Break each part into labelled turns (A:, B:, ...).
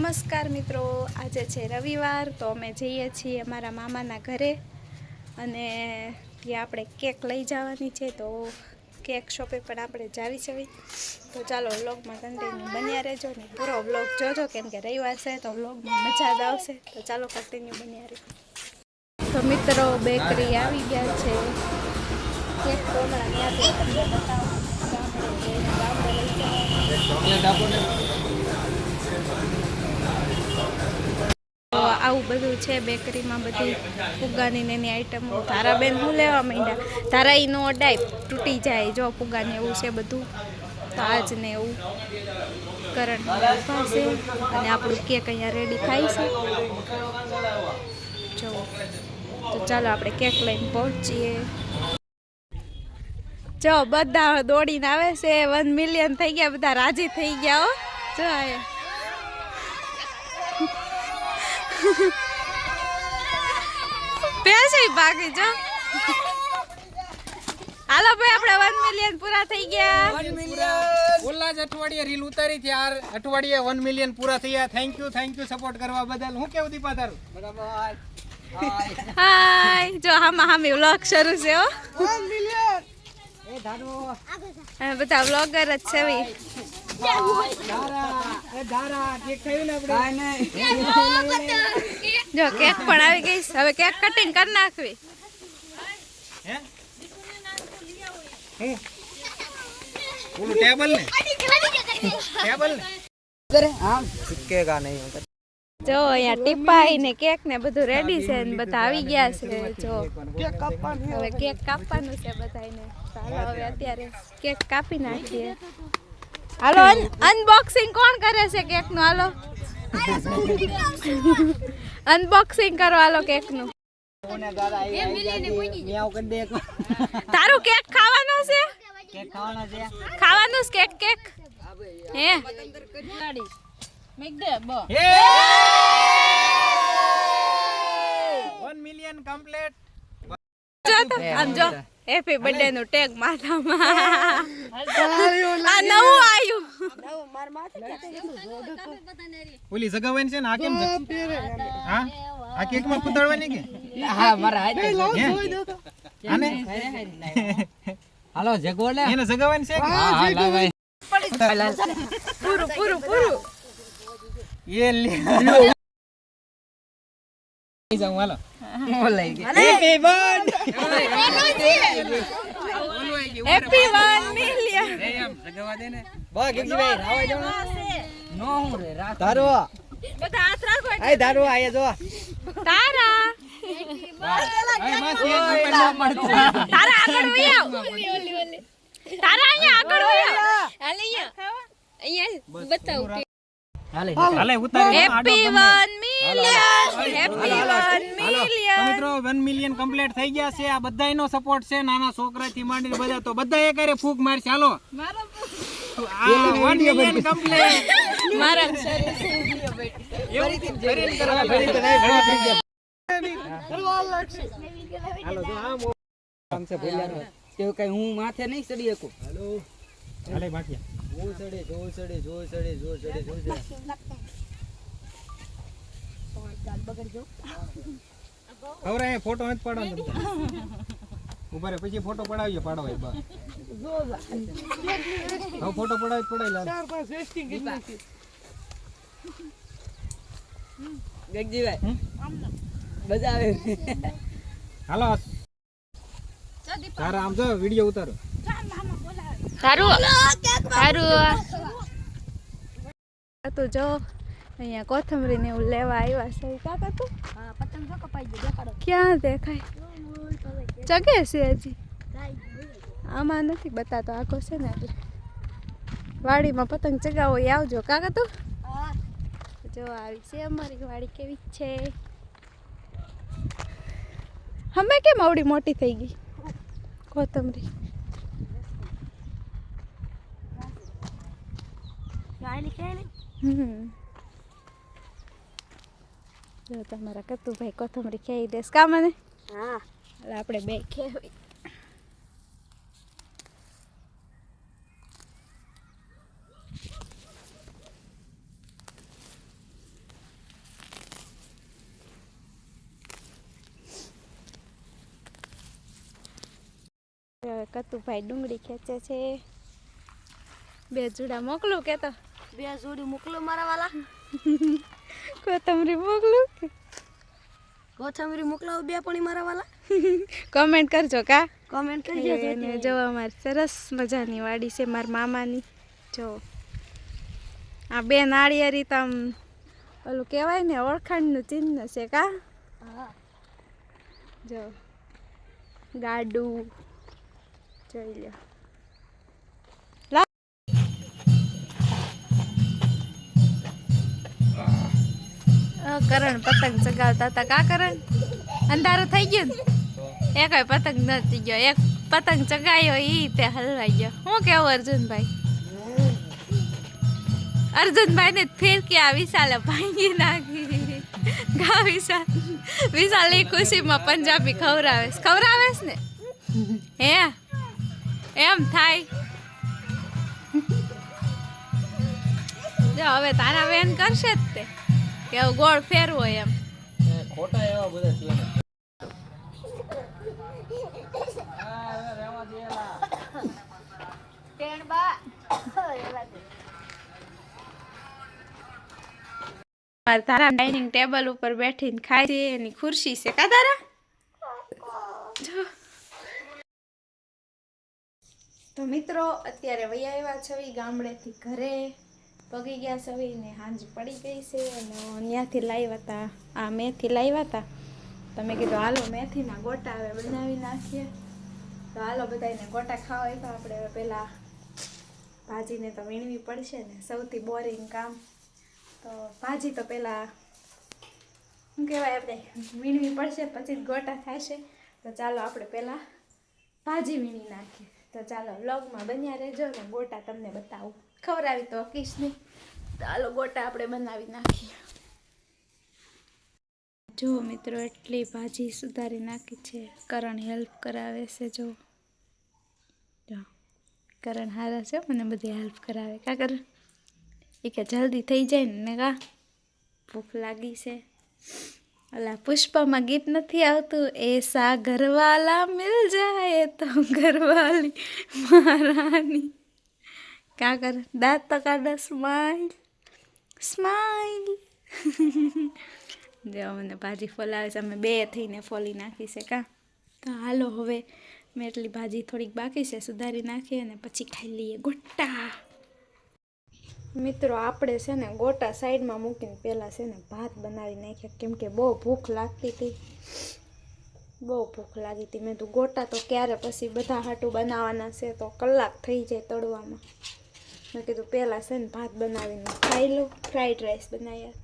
A: નમસ્કાર મિત્રો, આજે છે રવિવાર તો અમે જઈએ છીએ અમારા મામાના ઘરે અને ત્યાં આપણે કેક લઈ જવાની છે તો કેક શોપે પણ આપણે જાવી છે. તો ચાલો વ્લોગમાં કન્ટિન્યુ બન્યા રહેજો ને પૂરો વ્લોગ જોજો કેમ કે રવિવાર છે તો વ્લોગમાં મજા જ આવશે. તો ચાલો કન્ટિન્યુ બન્યા રહેજો. તો મિત્રો બેકરી આવી ગયા છે. કેક તો હમણાં ત્યાંથી તમને બતાવો ગામડે લઈ જવાનું. આવું બધું છે બેકરીમાં, બધી ફુગ્ગાની ને એની આઈટમો. તારાબેન હું લેવા માંડ્યા, તારા ઈ નો અડાય તૂટી જાય. જો ફુગ્ગાને એવું છે બધું, તો આજ ને એવું કરણ ઊભા છે અને આપણું કેક અહીંયા રેડી થાય છે. જો તો ચાલો આપણે કેક લઈને પહોંચીએ. જો બધા દોડીને આવે છે, 1 મિલિયન થઈ ગયા, બધા રાજી થઈ ગયા. હો જો પેસી બાકી જો. હાલો ભાઈ, આપણે 1 મિલિયન પૂરા થઈ ગયા.
B: 1 મિલિયન ઓલા જ અઠવાડિયે રીલ ઉતારી છે યાર. અઠવાડિયે 1 મિલિયન પૂરા થયા. થેન્ક યુ સપોર્ટ કરવા બદલ. હું કેવું દીપા તારું? બરાબર.
A: હાય જો હામે વ્લોગ શરૂ છે. હો
B: 1 મિલિયન. એ ધારો
A: બધા વ્લોગર જ છે. જો કેક પણ આવી ગઈ. હવે કેક કટિંગ કરી નાખવી.
B: ટેબલ ને
A: જો અહીંયા ટીપાઈ ને કેક ને બધું રેડી છે ને બધા આવી ગયા છે. જો હવે કેક કાપવાનું છે બધાને. ચાલો હવે અત્યારે કેક કાપી નાખીએ. હાલો અનબોક્સિંગ કોણ કરે છે કેક નું? હાલો અનબોક્સિંગ કરો. હાલો કેક નું. તારું કેક ખાવાનો છે? ખાવાનું છે કેક? હે
B: 1 મિલિયન કમ્પ્લીટ.
A: જો તો આમ જો હેપી બર્થડે નું ટેગ માથામાં. આ નવું આવ્યું.
B: ઓલી જગાવવાની છે ને આ કેમ છે? હા આ કેક માં કુદાડવાની કે?
C: હા મારા હાથે
B: આને
C: હાલો જગો લે
B: એને જગાવવાની છે કે?
C: હા લાવાય
A: પૂરું
B: એ લે જાઉં હાલો.
C: બોલાઈ ગઈ
B: હેપી બર્થડે.
A: Happy 1 million.
B: એમ જગાવા દે ને.
C: બા ગીગજીભાઈ રાવા જાવ નો હું રે રાખ
B: તારો
A: બધા હાથ રાખો.
B: આય તારો આયા જો
A: તારા તારા આગળ વઈ આવ. તારા અહીંયા આગળ વઈ આવ. હાલે અહીંયા બતાવ.
C: હાલે
B: હાલે ઉતારી
A: હેપી 1 મિલિયન. Happy 1 million.
B: મિત્રો 1 મિલિયન કમ્પ્લીટ થઈ ગયા છે. આ બધાયનો સપોર્ટ છે, નાના છોકરાથી માંડીને બધા. તો બધા એકારે ફૂક મારશે. હાલો
A: મારો
B: આ 1 મિલિયન કમ્પ્લીટ.
A: મારા
B: હાલો જો
C: આમ છે ભઈલાનો કેવું કઈ હું માથે નહીં ચડી શકું.
B: હાલો હાલે બાકી
C: જો ચડે
B: ખબર હે ફોટો નથી પાડવાનો તમે ઉભા રે પછી ફોટો પડાવીએ પાડો ભાઈ બસ હવે ફોટો પડાવી લાલ
C: ગગજીભાઈ મજા આવે.
B: હાલો તારા આમ જો વિડિયો ઉતારો.
A: તો જો અહીંયા કોથમરી ને એવું લેવા આવ્યા છે. કાકા તું
D: પતંગ જો કપાઈ ગયો દેખાડો.
A: ક્યાં દેખાય? જગે છે હજી. આમાં નથી બતાતો. આખો છે ને એટલે વાડીમાં પતંગ ચગાવો એ આવજો. કાકા તું જો આવી છે અમારી વાડી. કેવી છે? અમે કેમ આવડી મોટી થઈ ગઈ કોથમરી? જો તમારા કતુભાઈ કોથમરી ખાઈ દેસ કા મને? હા આપણે બે ખેવી. કતુભાઈ ડુંગળી ખેંચે છે. 2 જુડા મોકલું કે તો
D: 2 જોડી મોકલો મારા વાલા.
A: કોથમરી મોકલું કે
D: કોથમરી મોકલાવો 2 પણ મારા વાલા.
A: કમેન્ટ કરજો કા.
D: કમેન્ટ કરજો.
A: એને જો અમારી સરસ મજાની વાડી છે મારા મામાની. જો આ 2 નાળિયેરી તમ ઓલું કહેવાય ને ઓળખાણનું ચિહ્ન છે કા.
D: હા.
A: જો ગાડું જોઈ લો. કરણ પતંગ ચગાવતા હતા કા કરણ. અંધારું થઈ ગયું ને એક પતંગ નથી ગયો. એક પતંગ ચગાયો ઈ તે હલવાઈ ગયો. શું કેવું અર્જુનભાઈ? અર્જુનભાઈ ને ફિરકી આ વિશાલે ભાંગી નાખી. ગા વિશાલ એ ખુશીમાં પંજાબી ખવરાવેસ ને હે એમ થાય. જો હવે તારા વેન કરશે જ તે કે ગોળ ફેરવો એમ.
C: ખોટા એવા બધા છે ને.
A: તારા ડાઇનિંગ ટેબલ ઉપર બેઠીને ખાય છે એની ખુરશી છે કા તારા. તો મિત્રો અત્યારે વૈયા આવ્યા છવી ગામડેથી ઘરે પગી ગયા છવી ને હાંજ પડી ગઈ છે અને ત્યાંથી લાવ્યા હતા આ મેથી લાવ્યા હતા. તમે કીધું હાલો મેથીના ગોટા હવે બનાવી નાખીએ. તો હાલો બધાને ગોટા ખાવા હોય તો આપણે હવે પહેલાં ભાજીને તો વીણવી પડશે ને સૌથી બોરિંગ કામ. તો ભાજી તો પહેલાં શું કહેવાય આપણે વીણવી પડશે પછી જ ગોટા થશે. તો ચાલો આપણે પહેલાં ભાજી વીણી નાખીએ. તો ચાલો વ્લોગમાં બન્યા રહેજો ને ગોટા તમને બતાવું. ખવડાવી તો હકીશ નહીં. તો ચાલો ગોટા આપણે બનાવી નાખીએ. જો મિત્રો એટલી ભાજી સુધારી નાખી છે. કરણ હેલ્પ કરાવે છે. જો કરણ હારા છે મને બધી હેલ્પ કરાવે કા કરણ. એ કે જલ્દી થઈ જાય ને કા ભૂખ લાગી છે. અલા પુષ્પામાં ગીત નથી આવતું એસા ઘરવાલા મિલ જાય તો ઘરવાલી મહારાની. કા કર દાંત તો કાઢો. Smile smile. જો મને ભાજી ફોલાવે છે. અમે 2 થઈને ફોલી નાખી છે કા. તો હાલો હવે મેં એટલી ભાજી થોડીક બાકી છે સુધારી નાખીએ અને પછી ખાઈ લઈએ ગોટા. મિત્રો આપણે છે ને ગોટા સાઈડમાં મૂકીને પહેલાં છે ને ભાત બનાવી નાખ્યા કેમ કે બહુ ભૂખ લાગતી હતી. બહુ ભૂખ લાગી હતી. મેં તો ગોટા તો ક્યારે પછી બધા હાટું બનાવવાના છે તો કલાક થઈ જાય તળવામાં. મેં કીધું પહેલાં છે ને ભાત બનાવીને ખાઈ લો. ફ્રાઈડ રાઈસ બનાવ્યા.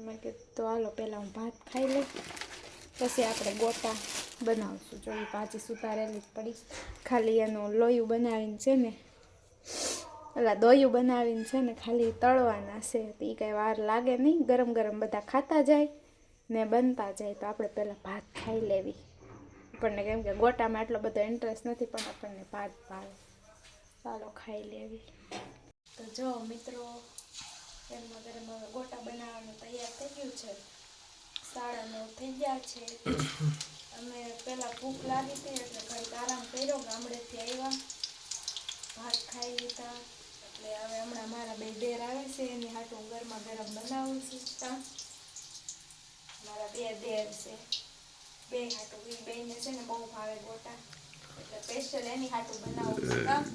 A: મેં કીધું તો હાલો પહેલાં હું ભાત ખાઈ લઉં પછી આપણે ગોટા બનાવશું. જો એ ભાજી સુધારેલી જ પડી. ખાલી એનું લોયું બનાવીને છે ને દોયું બનાવીને છે ને ખાલી તળવાના છે. તો એ કાંઈ વાર લાગે નહીં. ગરમ ગરમ બધા ખાતા જાય ને બનતા જાય. તો આપણે પહેલાં ભાત ખાઈ લેવી. આપણને કેમ કે ગોટામાં એટલો બધો ઇન્ટરેસ્ટ નથી પણ આપણને ભાત ભાવે. ચાલો ખાઈ લેવી. તો જો મિત્રો ગરમા ગરમ હવે ગોટા બનાવવાનું તૈયાર થઈ ગયું છે. 9:30 થઈ ગયા છે. અમે પહેલાં ભૂખ લાગી હતી એટલે ઘડીક આરામ કર્યો. ગામડેથી આવ્યા ભાત ખાઈ લીધા એટલે હવે હમણાં મારા 2 દેર આવે છે એની હાટું ગરમા ગરમ બનાવું છું. મારા 2 દેર છે. 2 હાટું એ 2ને છે ને બહુ ભાવે ગોટા એટલે સ્પેશિયલ એની હાટું બનાવું છું.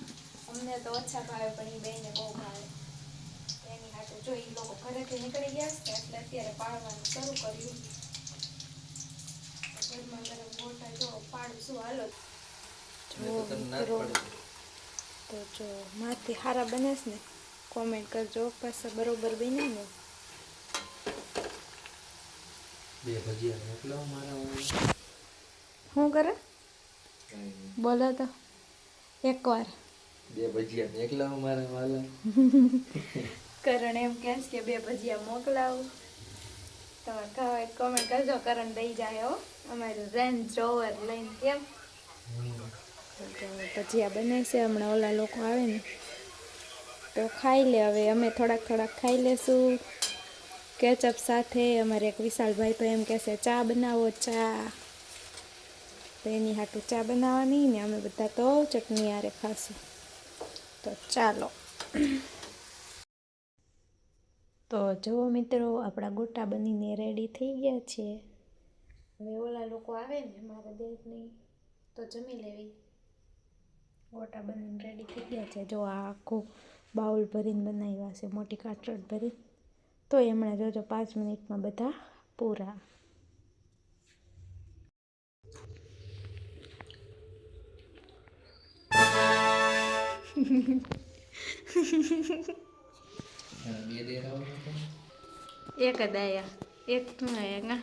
A: અમને તો ઓછા ભાવે પણ એ 2ને બહુ ભાવે એની હાટું. જો એ લોકો ઘરેથી નીકળી ગયા છે એટલે અત્યારે પાડવાનું શરૂ કર્યું. ગરમા ગરમ ગોટા જો પાડું છું. હાલો તો જો માથી હારા બને છે ને કોમેન્ટ કરજો પાછા બરોબર બને ને.
C: 2 ભજીયા મોકલો મારા.
A: શું કરે બોલો તો એકવાર.
C: 2 ભજીયા મોકલો મારા વાલા.
A: કરણ એમ કહે કે 2 ભજીયા મોકલાવું. તમારે ખાવા કોમેન્ટ કરજો. કરણ દઈ જાય હો અમારું રેન્જ રોવર લઈને. કેમ ભજીયા બને છે. હમણાં ઓલા લોકો આવે ને તો ખાઈ લે. હવે અમે થોડાક ખાઈ લેશું કેચઅપ સાથે. અમારે એક વિશાલભાઈ તો એમ કહેશે ચા બનાવો ચા. તો એની હાટું ચા બનાવવાની ને અમે બધા તો ચટણી હારે ખાશું. તો ચાલો. તો જુઓ મિત્રો, આપણા ગોટા બનીને રેડી થઈ ગયા છે. હવે ઓલા લોકો આવે ને મારા દેરની તો જમી લેવી. ગોટા બનીને રેડી થઈ ગયા છે. જો આ આખું બાઉલ ભરીને બનાવ્યા છે, મોટી કાટરટ ભરી. તો હમણાં જોજો 5 મિનિટમાં બધા પૂરા. એક જ આયા, એક તું આયા ના.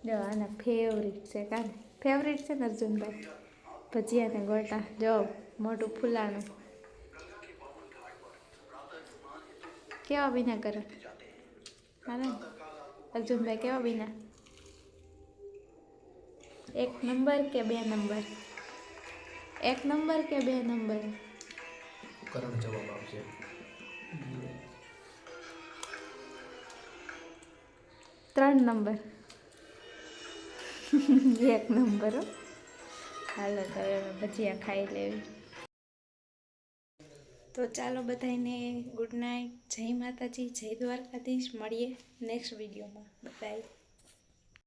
A: જો આના ફેવરિટ છે, કાને ફેવરિટ છે ને અર્જુનભાઈ ભજીયા ને ગોટા. જો મોટું ફૂલાણું કેવા બીના કરે હાલે અર્જુનભાઈ, કેવા બીના? 1 નંબર કે 2 નંબર? 1 નંબર કે 2 નંબર?
E: કરણ જવાબ આપશે.
A: 3 નંબર. 1 નંબર હો. હાલો તો હવે ભજીયા ખાઈ લેવી. તો ચાલો બધાને ગુડ નાઇટ, જય માતાજી, જય દ્વારકાધીશ. મળીએ નેક્સ્ટ વિડીયોમાં. બાય.